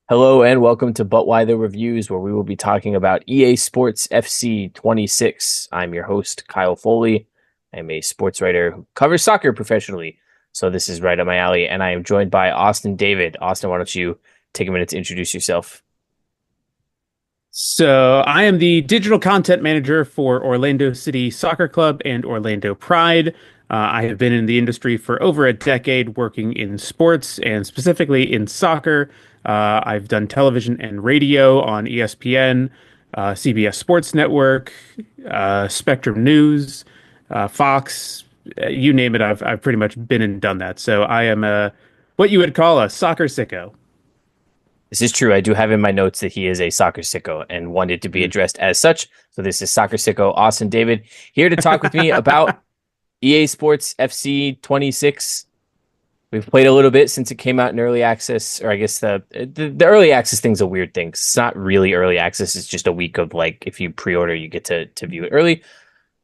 Hello and welcome to But Why the Reviews, where we will be talking about EA Sports FC 26. I'm your host, Kyle Foley. I'm a sports writer who covers soccer professionally, so this is right up my alley. And I am joined by Austin David. Austin, why don't you take a minute to introduce yourself? So I am the digital content manager for Orlando City Soccer Club and Orlando Pride. I have been in the industry for over a decade working in sports and specifically in soccer. I've done television and radio on ESPN, CBS Sports Network, Spectrum News, Fox, you name it. I've pretty much been and done that. So I am what you would call a soccer sicko. This is true. I do have in my notes that he is a soccer sicko and wanted to be addressed as such. So this is soccer sicko Austin David here to talk with me about EA Sports FC 26. We've played a little bit since it came out in early access, or I guess the early access thing's a weird thing. It's not really early access. It's just a week of like if you pre-order, you get to view it early.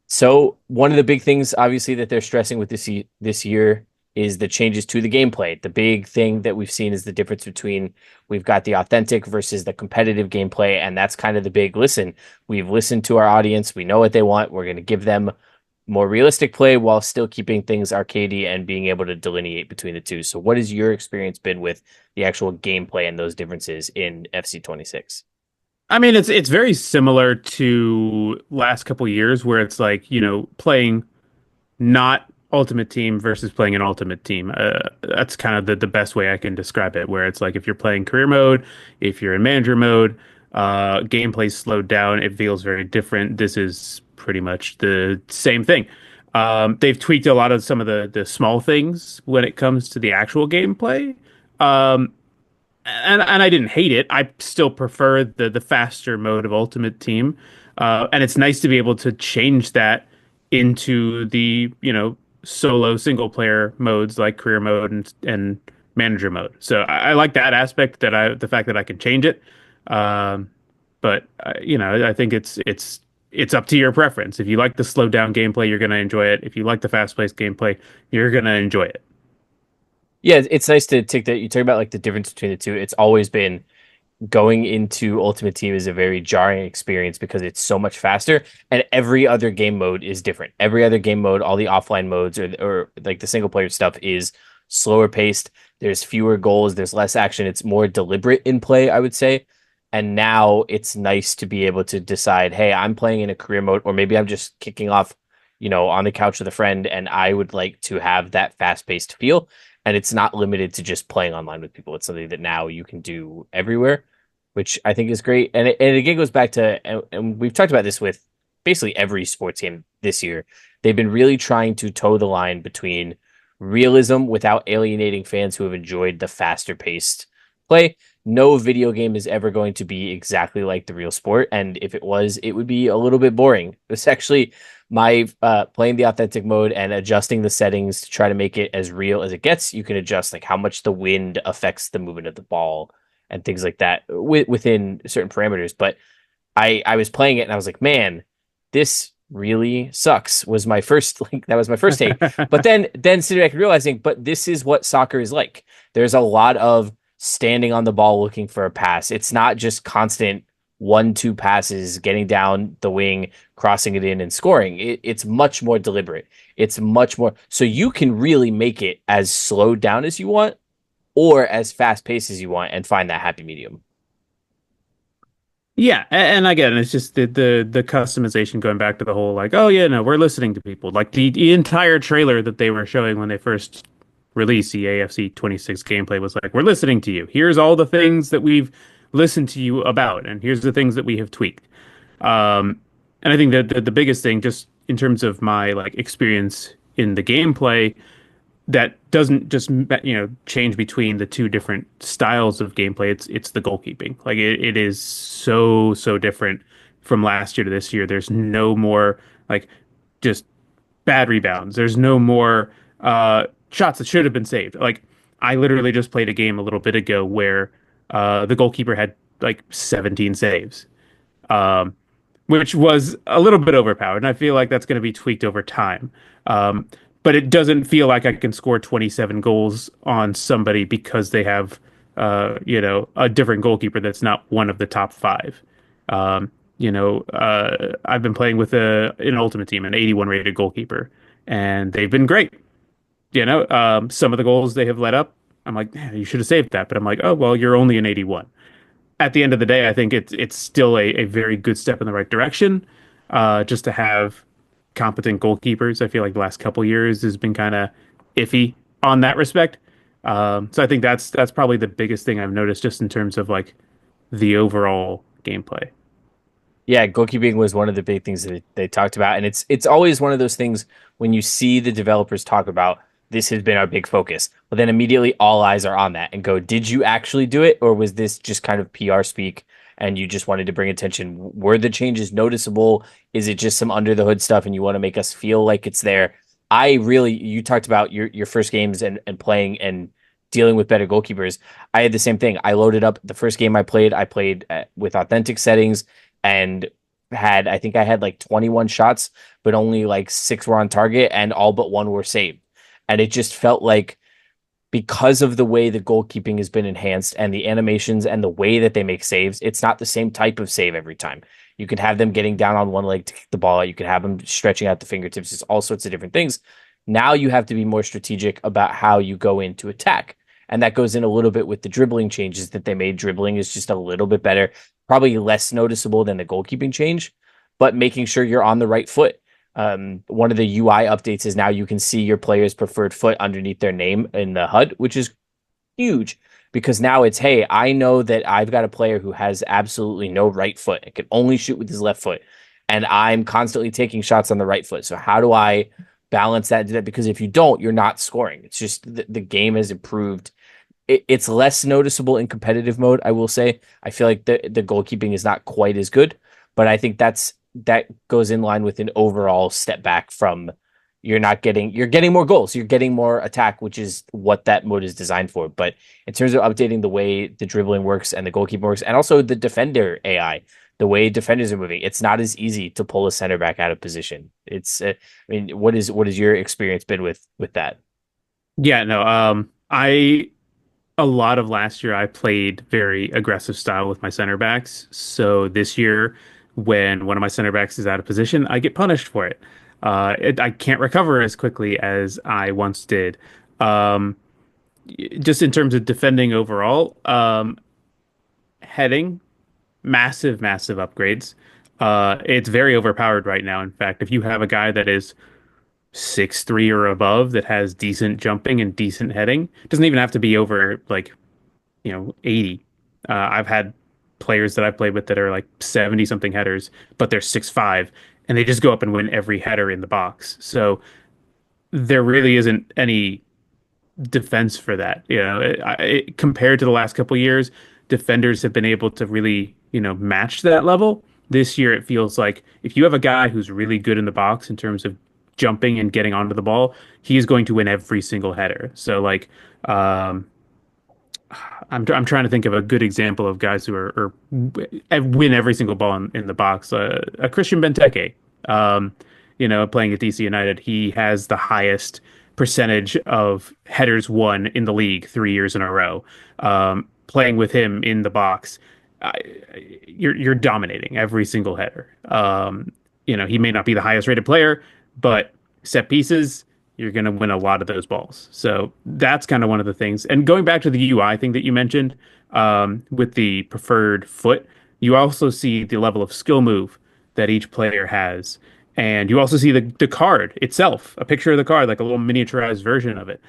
So one of the big things, obviously, that they're stressing with this year is the changes to the gameplay. The big thing that we've seen is the difference between we've got the authentic versus the competitive gameplay, and that's kind of the big listen. We've listened to our audience. We know what they want. We're going to give them more realistic play while still keeping things arcadey and being able to delineate between the two. So what has your experience been with the actual gameplay and those differences in FC 26? I mean, it's very similar to last couple years where it's like, playing not Ultimate Team versus playing an Ultimate Team. That's kind of the best way I can describe it, where it's like if you're playing career mode, if you're in manager mode, gameplay's slowed down. It feels very different. This is pretty much the same thing. They've tweaked a lot of some of the small things when it comes to the actual gameplay. Um, and I didn't hate it. I still prefer the faster mode of Ultimate Team, and it's nice to be able to change that into the solo single player modes like career mode and manager mode. So I like that aspect the fact that I can change it. Um, but I think it's up to your preference. If you like the slowed down gameplay, you're gonna enjoy it. If you like the fast paced gameplay, you're gonna enjoy it. Yeah, it's nice to take that. You talk about like the difference between the two. It's always been going into Ultimate Team is a very jarring experience because it's so much faster and every other game mode is different. Every other game mode, all the offline modes or like the single player stuff is slower paced. There's fewer goals, there's less action. It's more deliberate in play, I would say. And now it's nice to be able to decide, hey, I'm playing in a career mode, or maybe I'm just kicking off, on the couch with a friend, and I would like to have that fast paced feel. And it's not limited to just playing online with people. It's something that now you can do everywhere, which I think is great. And it again goes back to, and we've talked about this with basically every sports game this year. They've been really trying to toe the line between realism without alienating fans who have enjoyed the faster paced play. No video game is ever going to be exactly like the real sport. And if it was, it would be a little bit boring. It's actually my playing the authentic mode and adjusting the settings to try to make it as real as it gets. You can adjust like how much the wind affects the movement of the ball and things like that within certain parameters. But I was playing it and I was like, man, this really sucks. Was my first like that was my first take. But then sitting back and realizing, but this is what soccer is like. There's a lot of standing on the ball looking for a pass. It's not just constant 1-2 passes, getting down the wing, crossing it in, and scoring. It's much more deliberate. It's much more so you can really make it as slowed down as you want or as fast paced as you want and find that happy medium. Yeah, and again, it's just the customization going back to the whole like, oh yeah, no, we're listening to people. Like the entire trailer that they were showing when they first released the AFC 26 gameplay was like, we're listening to you. Here's all the things that we've listened to you about, and here's the things that we have tweaked. And I think that the biggest thing, just in terms of my like experience in the gameplay, that doesn't just change between the two different styles of gameplay. It's the goalkeeping. Like it is so different from last year to this year. There's no more like just bad rebounds. There's no more shots that should have been saved. Like I literally just played a game a little bit ago where the goalkeeper had like 17 saves. Um, which was a little bit overpowered. And I feel like that's going to be tweaked over time. Um, but it doesn't feel like I can score 27 goals on somebody because they have a different goalkeeper that's not one of the top five. I've been playing with an ultimate team, an 81 rated goalkeeper, and they've been great. Some of the goals they have let up, I'm like, "Man, you should have saved that." But I'm like, oh, well, you're only an 81. At the end of the day, I think it's still a very good step in the right direction. Just to have competent goalkeepers. I feel like the last couple years has been kind of iffy on that respect. So I think that's probably the biggest thing I've noticed just in terms of like the overall gameplay. Yeah, goalkeeping was one of the big things that they talked about, and it's always one of those things when you see the developers talk about this has been our big focus, but then immediately all eyes are on that and go, did you actually do it, or was this just kind of PR speak and you just wanted to bring attention? Were the changes noticeable? Is it just some under the hood stuff and you want to make us feel like it's there? You talked about your first games and playing and dealing with better goalkeepers. I had the same thing. I loaded up the first game I played with authentic settings and I think I had like 21 shots, but only like six were on target and all but one were saved. And it just felt like because of the way the goalkeeping has been enhanced and the animations and the way that they make saves, it's not the same type of save every time. You could have them getting down on one leg to kick the ball out. You could have them stretching out the fingertips, just all sorts of different things. Now you have to be more strategic about how you go into attack. And that goes in a little bit with the dribbling changes that they made. Dribbling is just a little bit better, probably less noticeable than the goalkeeping change, but making sure you're on the right foot. One of the UI updates is now you can see your player's preferred foot underneath their name in the HUD, which is huge because now it's, hey, I know that I've got a player who has absolutely no right foot and can only shoot with his left foot. And I'm constantly taking shots on the right foot. So how do I balance that and do that? Because if you don't, you're not scoring. It's just the game has improved. It's less noticeable in competitive mode, I will say. I feel like the goalkeeping is not quite as good, but I think that goes in line with an overall step back from you're getting more goals, you're getting more attack, which is what that mode is designed for. But in terms of updating the way the dribbling works and the goalkeeping works, and also the defender AI, the way defenders are moving, it's not as easy to pull a center back out of position. I mean, what is your experience been with that? Yeah, no, I a lot of last year I played very aggressive style with my center backs. So this year, when one of my center backs is out of position, I get punished for it. I can't recover as quickly as I once did. Um, just in terms of defending overall, heading, massive, massive upgrades. It's very overpowered right now. In fact, if you have a guy that is 6'3" or above that has decent jumping and decent heading, doesn't even have to be over like 80. I've had players that I've played with that are like 70 something headers, but they're 6'5", and they just go up and win every header in the box. So there really isn't any defense for that. Compared to the last couple of years, defenders have been able to really, match that level. This year, it feels like if you have a guy who's really good in the box in terms of jumping and getting onto the ball, he's going to win every single header. So like, I'm trying to think of a good example of guys who win every single ball in the box. A Christian Benteke, playing at DC United, he has the highest percentage of headers won in the league 3 years in a row. Playing with him in the box, you're dominating every single header. He may not be the highest rated player, but set pieces, you're going to win a lot of those balls. So that's kind of one of the things. And going back to the UI thing that you mentioned, with the preferred foot, you also see the level of skill move that each player has. And you also see the card itself, a picture of the card, like a little miniaturized version of it,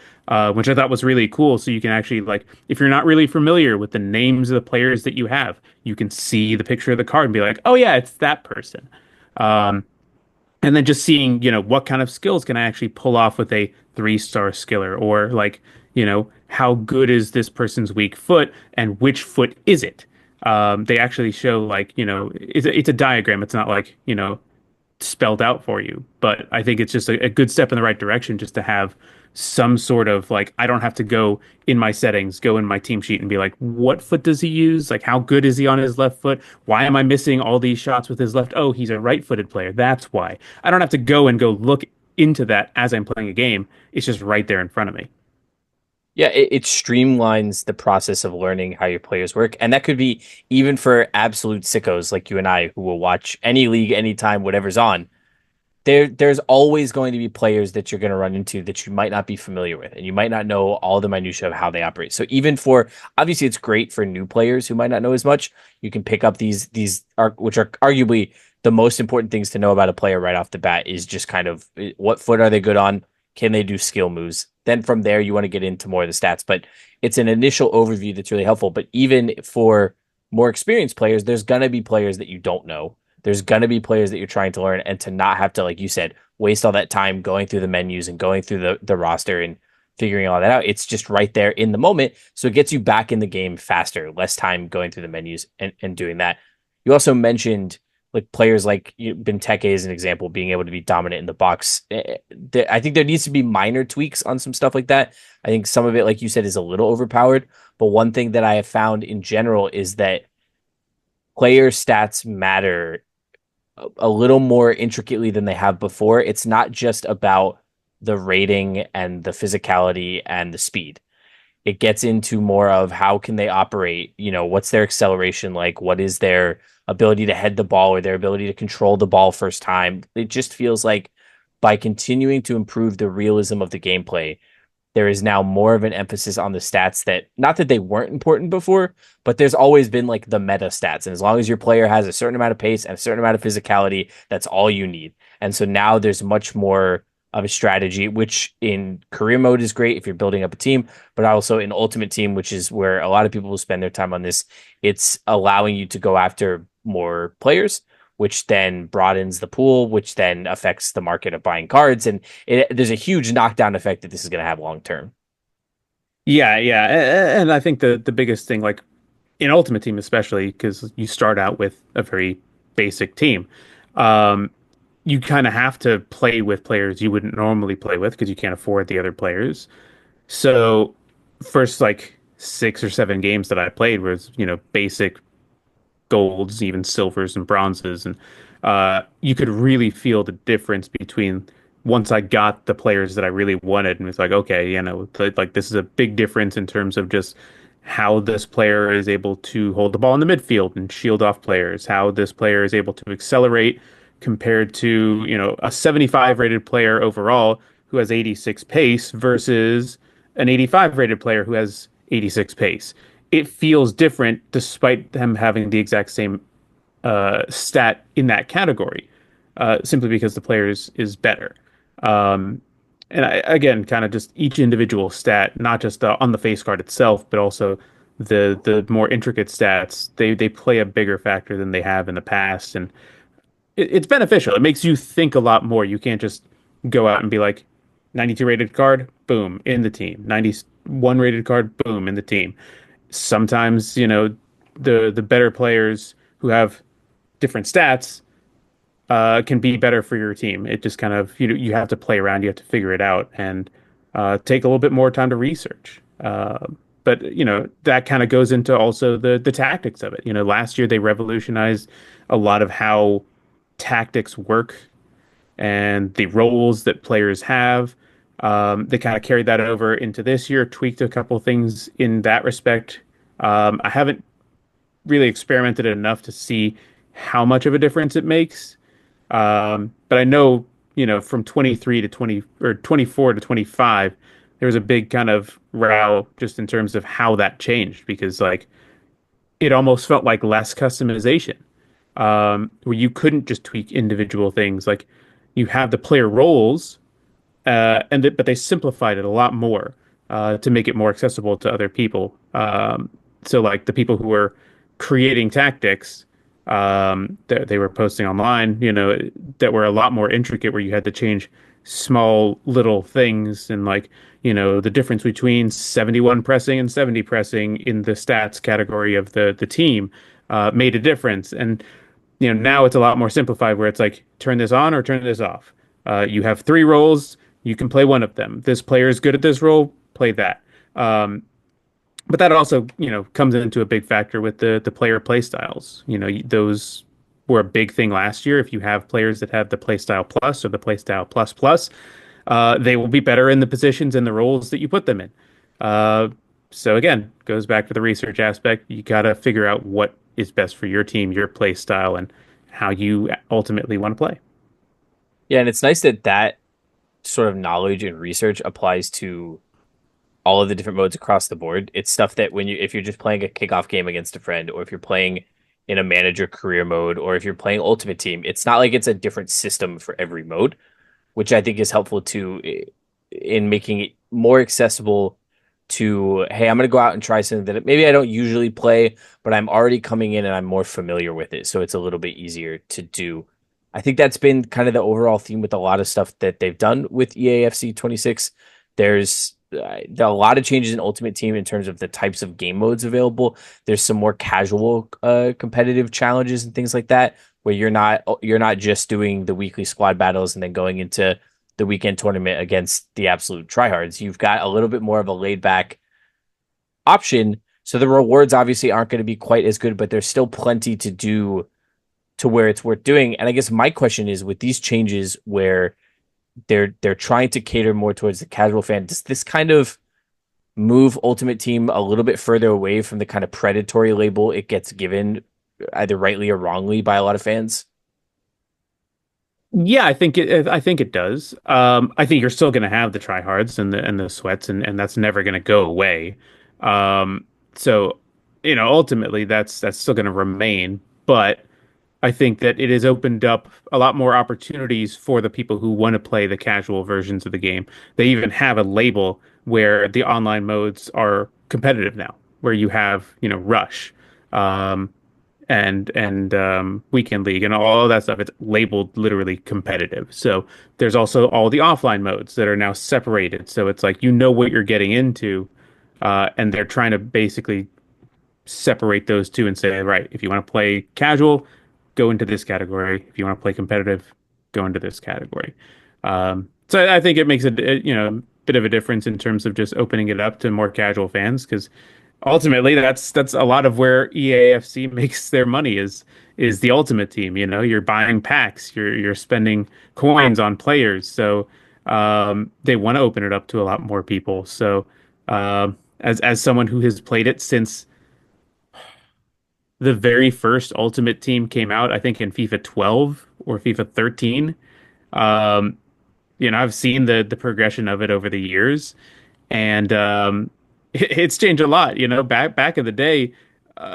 which I thought was really cool. So you can actually, like, if you're not really familiar with the names of the players that you have, you can see the picture of the card and be like, oh, yeah, it's that person. Um, and then just seeing, what kind of skills can I actually pull off with a 3-star skiller, or like, how good is this person's weak foot and which foot is it? They actually show like, it's a diagram. It's not like, spelled out for you. But I think it's just a good step in the right direction just to have some sort of like, I don't have to go in my settings, go in my team sheet and be like, what foot does he use? Like, how good is he on his left foot? Why am I missing all these shots with his left? Oh, he's a right-footed player. That's why. I don't have to go look into that as I'm playing a game. It's just right there in front of me. Yeah, it streamlines the process of learning how your players work. And that could be even for absolute sickos like you and I who will watch any league anytime, whatever's on. There's always going to be players that you're going to run into that you might not be familiar with, and you might not know all the minutia of how they operate. So even for obviously it's great for new players who might not know as much. You can pick up these are which are arguably the most important things to know about a player right off the bat is just kind of what foot are they good on? Can they do skill moves? Then from there you want to get into more of the stats, but it's an initial overview that's really helpful. But even for more experienced players, there's gonna be players that you don't know. There's going to be players that you're trying to learn, and to not have to, like you said, waste all that time going through the menus and going through the roster and figuring all that out. It's just right there in the moment. So it gets you back in the game faster, less time going through the menus and doing that. You also mentioned like players like Benteke as an example, being able to be dominant in the box. I think there needs to be minor tweaks on some stuff like that. I think some of it, like you said, is a little overpowered. But one thing that I have found in general is that player stats matter a little more intricately than they have before. It's not just about the rating and the physicality and the speed. It gets into more of how can they operate, what's their acceleration like, what is their ability to head the ball or their ability to control the ball first time. It just feels like by continuing to improve the realism of the gameplay, there is now more of an emphasis on the stats that not that they weren't important before, but there's always been like the meta stats. And as long as your player has a certain amount of pace and a certain amount of physicality, that's all you need. And so now there's much more of a strategy, which in career mode is great if you're building up a team, but also in ultimate team, which is where a lot of people will spend their time on this, it's allowing you to go after more players, which then broadens the pool, which then affects the market of buying cards. And there's a huge knockdown effect that this is going to have long term. Yeah, yeah, and I think the biggest thing, like in Ultimate Team especially, because you start out with a very basic team, um, you kind of have to play with players you wouldn't normally play with because you can't afford the other players. So first like 6 or 7 games that I played was, basic golds, even silvers and bronzes, and you could really feel the difference between once I got the players that I really wanted, and it's like, okay, like this is a big difference in terms of just how this player is able to hold the ball in the midfield and shield off players, how this player is able to accelerate compared to, a 75 rated player overall who has 86 pace versus an 85 rated player who has 86 pace. It feels different despite them having the exact same stat in that category, simply because the player is better. Um, and again, kind of just each individual stat, not just on the face card itself, but also the more intricate stats. They play a bigger factor than they have in the past, and it's beneficial. It makes you think a lot more. You can't just go out and be like 92 rated card, boom, in the team. 91 rated card, boom, in the team. Sometimes, the better players who have different stats can be better for your team. It just kind of you have to play around, you have to figure it out, and take a little bit more time to research. But that kind of goes into also the tactics of it. Last year they revolutionized a lot of how tactics work and the roles that players have. They kind of carried that over into this year, tweaked a couple things in that respect. I haven't really experimented enough to see how much of a difference it makes. But I know, from 23 to 20 or 24 to 25, there was a big kind of row just in terms of how that changed because like it almost felt like less customization, where you couldn't just tweak individual things. Like you have the player roles, but they simplified it a lot more to make it more accessible to other people. So like the people who were creating tactics that they were posting online, that were a lot more intricate, where you had to change small little things and like the difference between 71 pressing and 70 pressing in the stats category of the team made a difference. And now it's a lot more simplified where it's like turn this on or turn this off. You have 3 roles. You can play one of them. This player is good at this role. Play that. But that also, comes into a big factor with the player play styles. Those were a big thing last year. If you have players that have the playstyle plus or the playstyle plus plus, they will be better in the positions and the roles that you put them in. Uh, so again, goes back to the research aspect. You got to figure out what is best for your team, your play style, and how you ultimately want to play. Yeah, and it's nice that that sort of knowledge and research applies to all of the different modes across the board. It's stuff that when you if you're just playing a kickoff game against a friend, or if you're playing in a manager career mode, or if you're playing Ultimate Team, it's not like it's a different system for every mode, which I think is helpful to in making it more accessible to, hey, I'm going to go out and try something that maybe I don't usually play, but I'm already coming in and I'm more familiar with it. So it's a little bit easier to do. I think that's been kind of the overall theme with a lot of stuff that they've done with EAFC 26. There are a lot of changes in Ultimate Team in terms of the types of game modes available. There's some more casual competitive challenges and things like that where you're not just doing the weekly squad battles and then going into the weekend tournament against the absolute tryhards. You've got a little bit more of a laid back option. So the rewards obviously aren't going to be quite as good, but there's still plenty to do to where it's worth doing. And I guess my question is with these changes where they're trying to cater more towards the casual fan, does this kind of move Ultimate Team a little bit further away from the kind of predatory label it gets given either rightly or wrongly by a lot of fans? Yeah, I think it does. I think you're still going to have the tryhards and the sweats, and that's never going to go away. Um, so, ultimately, that's still going to remain. But I think that it has opened up a lot more opportunities for the people who want to play the casual versions of the game. They even have a label where the online modes are competitive now, where you have, Rush. Um, and Weekend League and all of that stuff. It's labeled literally competitive. So there's also all the offline modes that are now separated. So it's like you know what you're getting into, and they're trying to basically separate those two and say, right, if you want to play casual, go into this category. If you want to play competitive, go into this category. So I think it makes a bit of a difference in terms of just opening it up to more casual fans because ultimately that's a lot of where EAFC makes their money is the Ultimate Team. You're buying packs, you're spending coins on players, so they want to open it up to a lot more people. So as someone who has played it since the very first Ultimate Team came out, I think in FIFA 12 or FIFA 13. Um, I've seen the progression of it over the years, and it's changed a lot. Back in the day,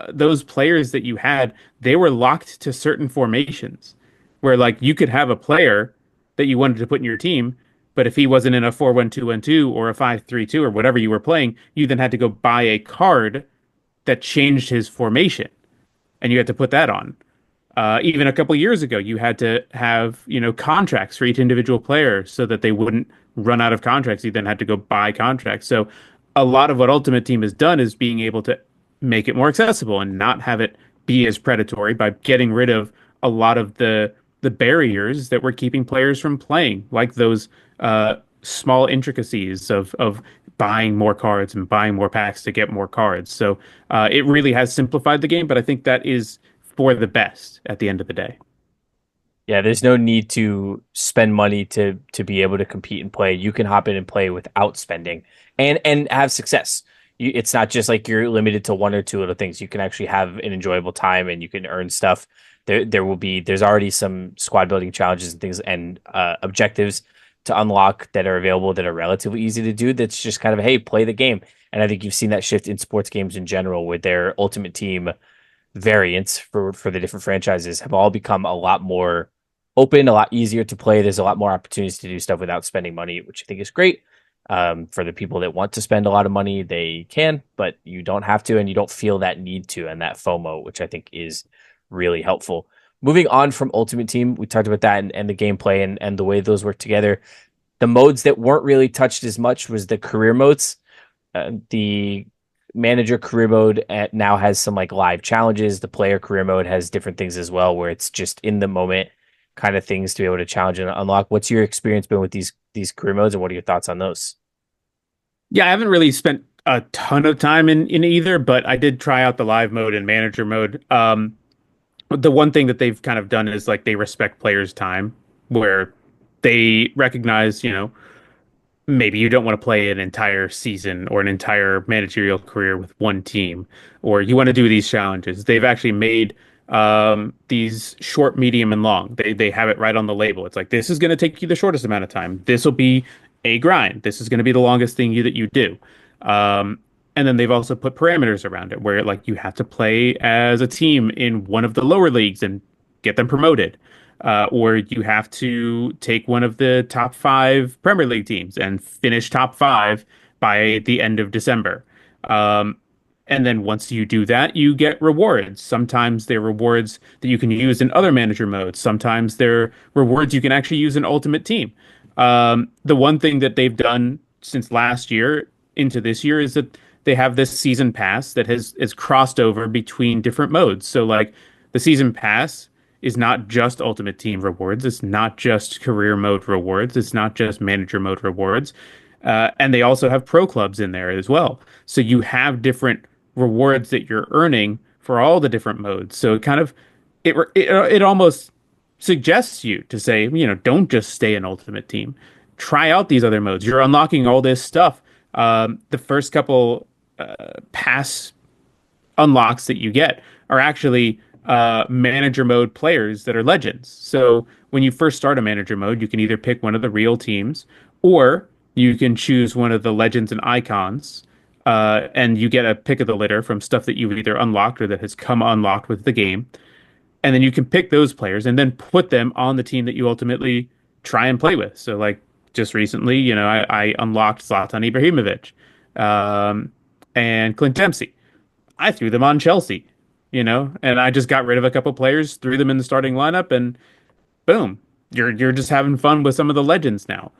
those players that you had, they were locked to certain formations, where like you could have a player that you wanted to put in your team, but if he wasn't in a 4-1-2-1-2 or a 5-3-2 or whatever you were playing, you then had to go buy a card that changed his formation and you had to put that on. Even a couple years ago, you had to have, contracts for each individual player so that they wouldn't run out of contracts. You then had to go buy contracts. So a lot of what Ultimate Team has done is being able to make it more accessible and not have it be as predatory by getting rid of a lot of the barriers that were keeping players from playing, like those small intricacies of buying more cards and buying more packs to get more cards. So it really has simplified the game, but I think that is for the best at the end of the day. Yeah, there's no need to spend money to be able to compete and play. You can hop in and play without spending and have success. It's not just like you're limited to one or two little things. You can actually have an enjoyable time and you can earn stuff. There's already some squad building challenges and things and objectives to unlock that are available that are relatively easy to do. That's just kind of, hey, play the game. And I think you've seen that shift in sports games in general, where their Ultimate Team variants for the different franchises have all become a lot more open, a lot easier to play. There's a lot more opportunities to do stuff without spending money, which I think is great. For the people that want to spend a lot of money, they can, but you don't have to, and you don't feel that need to, and that FOMO, which I think is really helpful. Moving on from Ultimate Team, we talked about that and the gameplay and the way those work together. The modes that weren't really touched as much was the career modes. The manager career mode now has some like live challenges. The player career mode has different things as well, where it's just in the moment kind of things to be able to challenge and unlock. What's your experience been with these career modes, and what are your thoughts on those? Yeah, I haven't really spent a ton of time in either, but I did try out the live mode and manager mode. The one thing that they've kind of done is like they respect players' time, where they recognize, maybe you don't want to play an entire season or an entire managerial career with one team, or you want to do these challenges. They've actually made these short, medium, and long. They have it right on the label. It's like this is going to take you the shortest amount of time. This will be a grind. This is going to be the longest thing that you do. Um, and then they've also put parameters around it where like you have to play as a team in one of the lower leagues and get them promoted, or you have to take one of the top five Premier League teams and finish top five by the end of December. Um, and then once you do that, you get rewards. Sometimes they're rewards that you can use in other manager modes. Sometimes they're rewards you can actually use in Ultimate Team. The one thing that they've done since last year into this year is that they have this season pass that has crossed over between different modes. So like the season pass is not just Ultimate Team rewards. It's not just career mode rewards. It's not just manager mode rewards. And they also have pro clubs in there as well. So you have different rewards that you're earning for all the different modes. So it kind of it almost suggests you to say, don't just stay in Ultimate Team. Try out these other modes. You're unlocking all this stuff. The first couple pass unlocks that you get are actually manager mode players that are legends. So when you first start a manager mode, you can either pick one of the real teams or you can choose one of the legends and icons. And you get a pick of the litter from stuff that you've either unlocked or that has come unlocked with the game. And then you can pick those players and then put them on the team that you ultimately try and play with. So, like just recently, I unlocked Zlatan Ibrahimovic and Clint Dempsey. I threw them on Chelsea, and I just got rid of a couple players, threw them in the starting lineup, and boom, you're just having fun with some of the legends now.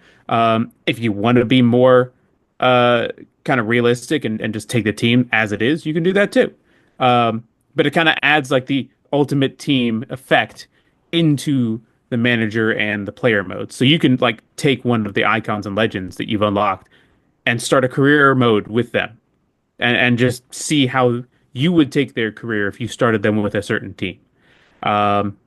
If you want to be more uh, kind of realistic and just take the team as it is, you can do that too. But it kind of adds like the ultimate team effect into the manager and the player mode. So you can like take one of the icons and legends that you've unlocked and start a career mode with them and just see how you would take their career if you started them with a certain team. Um,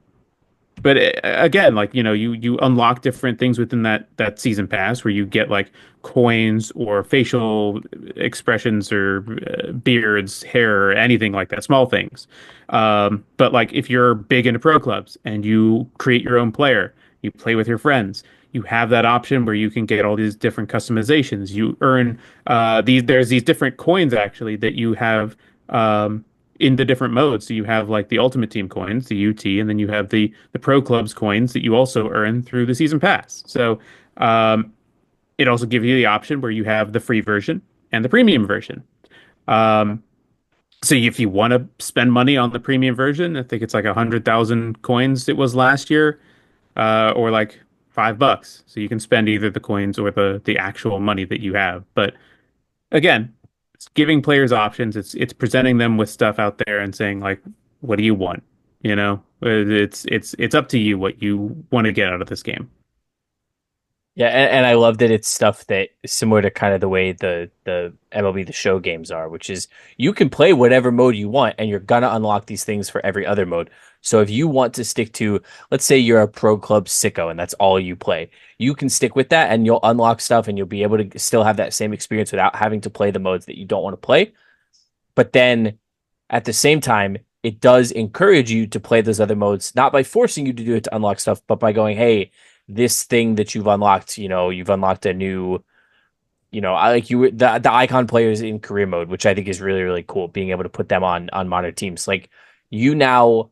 but again, like you unlock different things within that season pass where you get like coins or facial expressions or beards, hair, or anything like that, small things. But like if you're big into pro clubs and you create your own player, you play with your friends. You have that option where you can get all these different customizations. You earn there's these different coins actually that you have in the different modes. So you have like the Ultimate Team coins, the UT, and then you have the Pro Clubs coins that you also earn through the season pass. So it also gives you the option where you have the free version and the premium version. Um, so if you want to spend money on the premium version, I think it's like 100,000 coins it was last year, or like $5. So you can spend either the coins or the actual money that you have. But again, it's giving players options. It's presenting them with stuff out there and saying like, what do you want? It's up to you what you want to get out of this game. Yeah, and I love that it's stuff that is similar to kind of the way the MLB The Show games are, which is you can play whatever mode you want, and you're gonna unlock these things for every other mode. So if you want to stick to, let's say you're a pro club sicko and that's all you play, you can stick with that, and you'll unlock stuff, and you'll be able to still have that same experience without having to play the modes that you don't want to play. But then at the same time, it does encourage you to play those other modes, not by forcing you to do it to unlock stuff, but by going, hey, this thing that you've unlocked, you've unlocked a new, I like you the icon players in career mode, which I think is really, really cool, being able to put them on modern teams. Like you now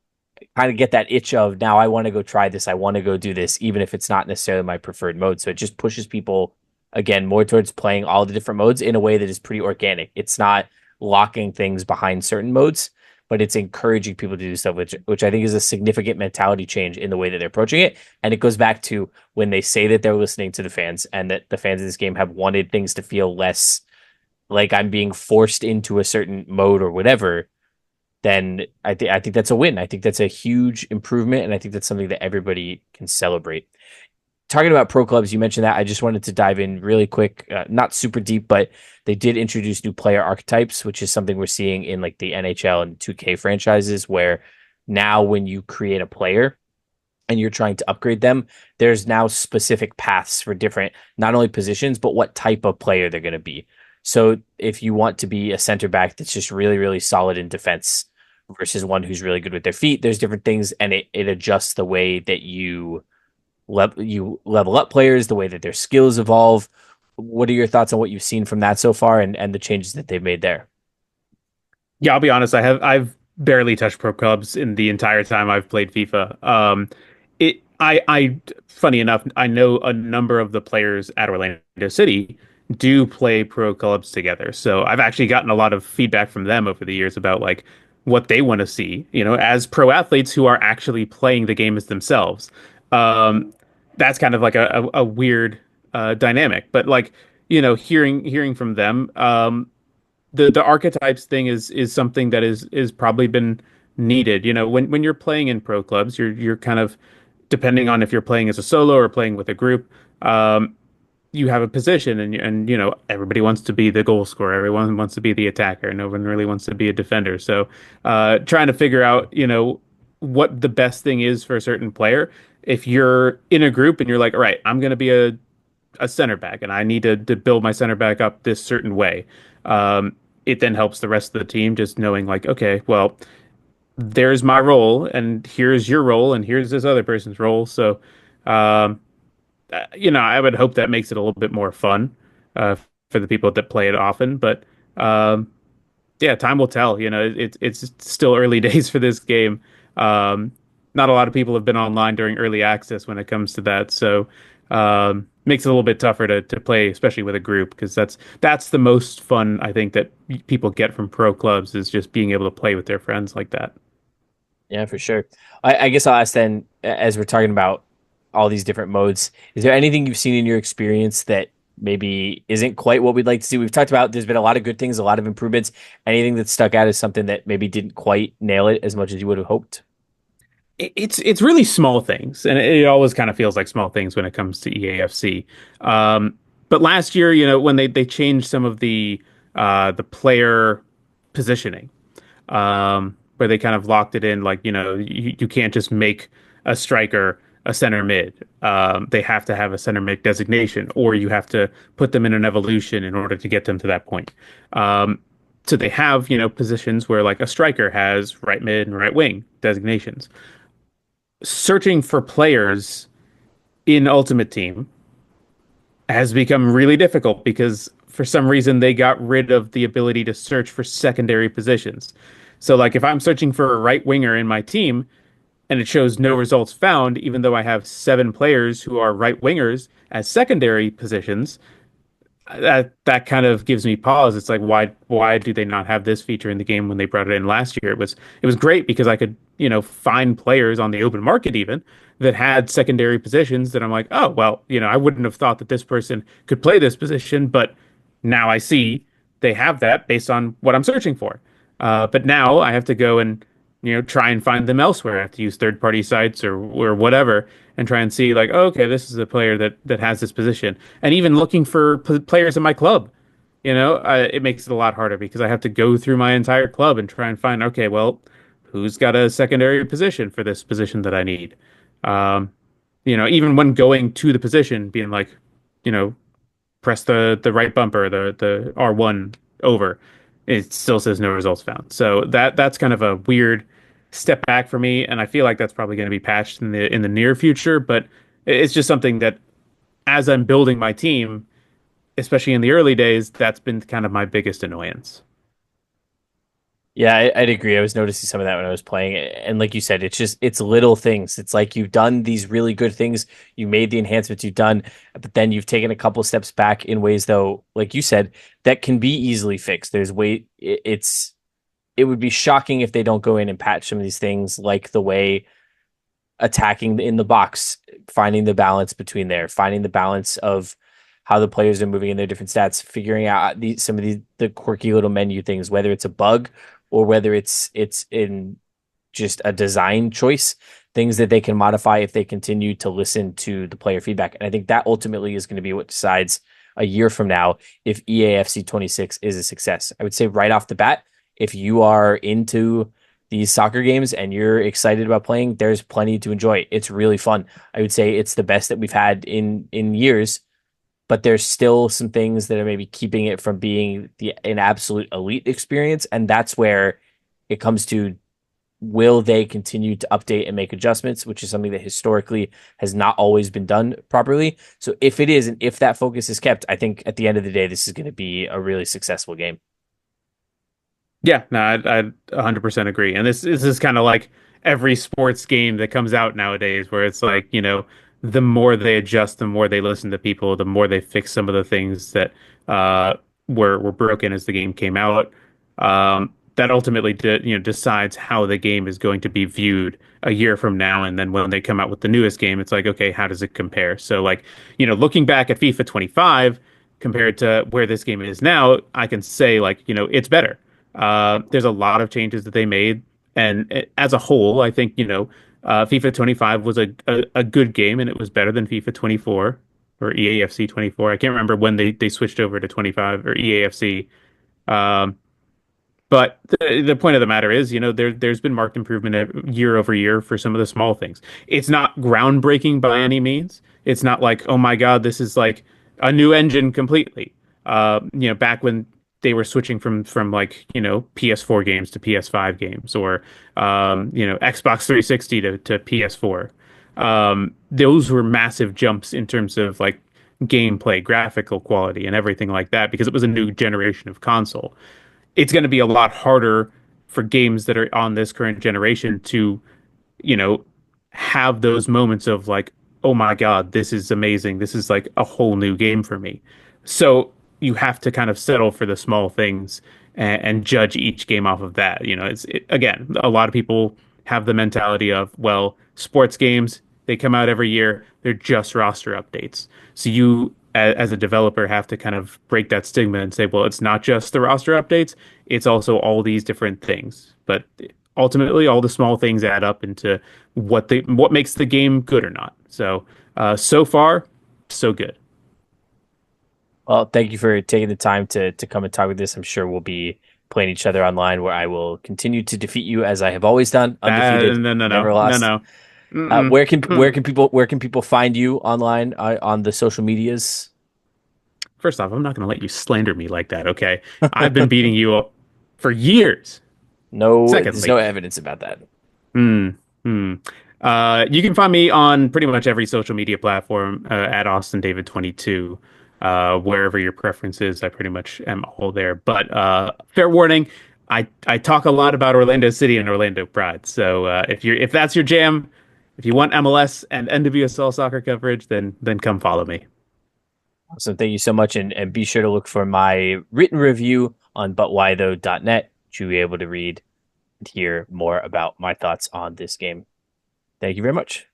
kind of get that itch of now I want to go try this, I want to go do this, even if it's not necessarily my preferred mode. So it just pushes people again more towards playing all the different modes in a way that is pretty organic. It's not locking things behind certain modes, but it's encouraging people to do stuff, which I think is a significant mentality change in the way that they're approaching it. And it goes back to when they say that they're listening to the fans and that the fans of this game have wanted things to feel less like I'm being forced into a certain mode or whatever. Then I think that's a win. I think that's a huge improvement, and I think that's something that everybody can celebrate. Talking about pro clubs, you mentioned that. I just wanted to dive in really quick, not super deep, but they did introduce new player archetypes, which is something we're seeing in like the NHL and 2K franchises, where now when you create a player and you're trying to upgrade them, there's now specific paths for different, not only positions, but what type of player they're going to be. So if you want to be a center back that's just really, really solid in defense versus one who's really good with their feet, there's different things, and it adjusts the way that you level up players, the way that their skills evolve. What are your thoughts on what you've seen from that so far, and the changes that they've made there? Yeah, I'll be honest. I've barely touched pro clubs in the entire time I've played FIFA. Funny enough, I know a number of the players at Orlando City do play pro clubs together. So I've actually gotten a lot of feedback from them over the years about like what they want to see, as pro athletes who are actually playing the game as themselves. Um, that's kind of like a weird dynamic, but like, hearing from them, the archetypes thing is something that is probably been needed. When you're playing in pro clubs, you're kind of depending on if you're playing as a solo or playing with a group. You have a position, and everybody wants to be the goal scorer, everyone wants to be the attacker, no one really wants to be a defender. So trying to figure out what the best thing is for a certain player. If you're in a group and you're like, all right, I'm going to be a center back and I need to build my center back up this certain way. It then helps the rest of the team just knowing like, okay, well, there's my role and here's your role and here's this other person's role. So, um, I would hope that makes it a little bit more fun for the people that play it often. But um, yeah, time will tell. It's still early days for this game. Um, Not a lot of people have been online during early access when it comes to that, so makes it a little bit tougher to play, especially with a group, because that's the most fun I think that people get from pro clubs is just being able to play with their friends like that. Yeah, for sure. I guess I'll ask then, as we're talking about all these different modes, is there anything you've seen in your experience that maybe isn't quite what we'd like to see? We've talked about there's been a lot of good things, a lot of improvements. Anything that stuck out as something that maybe didn't quite nail it as much as you would have hoped? It's really small things, and it always kind of feels like small things when it comes to EAFC. But last year, when they changed some of the player positioning, where they kind of locked it in, like you can't just make a striker a center mid. They have to have a center mid designation, or you have to put them in an evolution in order to get them to that point. Um, so they have positions where like a striker has right mid and right wing designations. Searching for players in Ultimate Team has become really difficult because for some reason they got rid of the ability to search for secondary positions. So like if I'm searching for a right winger in my team and it shows no results found, even though I have 7 players who are right wingers as secondary positions, that kind of gives me pause. It's like why do they not have this feature in the game when they brought it in last year? It was great because I could find players on the open market even that had secondary positions that I'm like, oh well, I wouldn't have thought that this person could play this position, but now I see they have that based on what I'm searching for. But now I have to go and try and find them elsewhere. I have to use third party sites or whatever and try and see like, oh, okay, this is a player that has this position. And even looking for players in my club, it makes it a lot harder because I have to go through my entire club and try and find, okay, well, who's got a secondary position for this position that I need? Um, even when going to the position, being like, you know, press the right bumper, the R1 over, it still says no results found. So that's kind of a weird step back for me, and I feel like that's probably going to be patched in the near future. But it's just something that as I'm building my team, especially in the early days, that's been kind of my biggest annoyance. Yeah, I'd agree. I was noticing some of that when I was playing it. And like you said, it's little things. It's like you've done these really good things. You made the enhancements you've done, but then you've taken a couple steps back in ways though, like you said, that can be easily fixed. It would be shocking if they don't go in and patch some of these things, like the way attacking in the box, finding the balance between there, finding the balance of how the players are moving in their different stats, figuring out some of the quirky little menu things, whether it's a bug or whether it's in just a design choice, things that they can modify if they continue to listen to the player feedback. And I think that ultimately is going to be what decides a year from now if EAFC 26 is a success. I would say right off the bat, if you are into these soccer games and you're excited about playing, there's plenty to enjoy. It's really fun. I would say it's the best that we've had in years, but there's still some things that are maybe keeping it from being an absolute elite experience, and that's where it comes to, will they continue to update and make adjustments, which is something that historically has not always been done properly. So if it is, and if that focus is kept, I think at the end of the day, this is going to be a really successful game. Yeah, no, I 100% agree. And this is kind of like every sports game that comes out nowadays, where it's like, the more they adjust, the more they listen to people, the more they fix some of the things that were broken as the game came out. That ultimately decides how the game is going to be viewed a year from now. And then when they come out with the newest game, it's like, okay, how does it compare? So like, looking back at FIFA 25 compared to where this game is now, I can say like, it's better. There's a lot of changes that they made, and as a whole, I think FIFA 25 was a good game, and it was better than FIFA 24 or EAFC 24. I can't remember when they switched over to 25 or EAFC. Um, but the point of the matter is, there's been marked improvement year over year for some of the small things. It's not groundbreaking by any means. It's not like, oh my God, this is like a new engine completely. Back when they were switching from like, PS4 games to PS5 games, or Xbox 360 to PS4. Those were massive jumps in terms of like gameplay, graphical quality, and everything like that, because it was a new generation of console. It's going to be a lot harder for games that are on this current generation to, you know, have those moments of like, oh my God, this is amazing. This is like a whole new game for me. So you have to kind of settle for the small things and judge each game off of that. Again, a lot of people have the mentality of, well, sports games, they come out every year, they're just roster updates. So you, as a developer, have to kind of break that stigma and say, well, it's not just the roster updates, it's also all these different things. But ultimately, all the small things add up into what makes the game good or not. So so far, so good. Well, thank you for taking the time to come and talk with this. I'm sure we'll be playing each other online, where I will continue to defeat you as I have always done, undefeated, No, no, no, never no, lost. no. Mm-mm. Where can people find you online, on the social medias? First off, I'm not going to let you slander me like that, okay? I've been beating you up for years. No, there's no Secondly, evidence about that. hmm, hmm. You can find me on pretty much every social media platform at Austin David 22. Wherever your preference is, I pretty much am all there. But fair warning, I talk a lot about Orlando City and Orlando Pride. So if that's your jam, if you want MLS and NWSL soccer coverage, then come follow me. So thank you so much, and be sure to look for my written review on butwhythough.net to be able to read and hear more about my thoughts on this game. Thank you very much.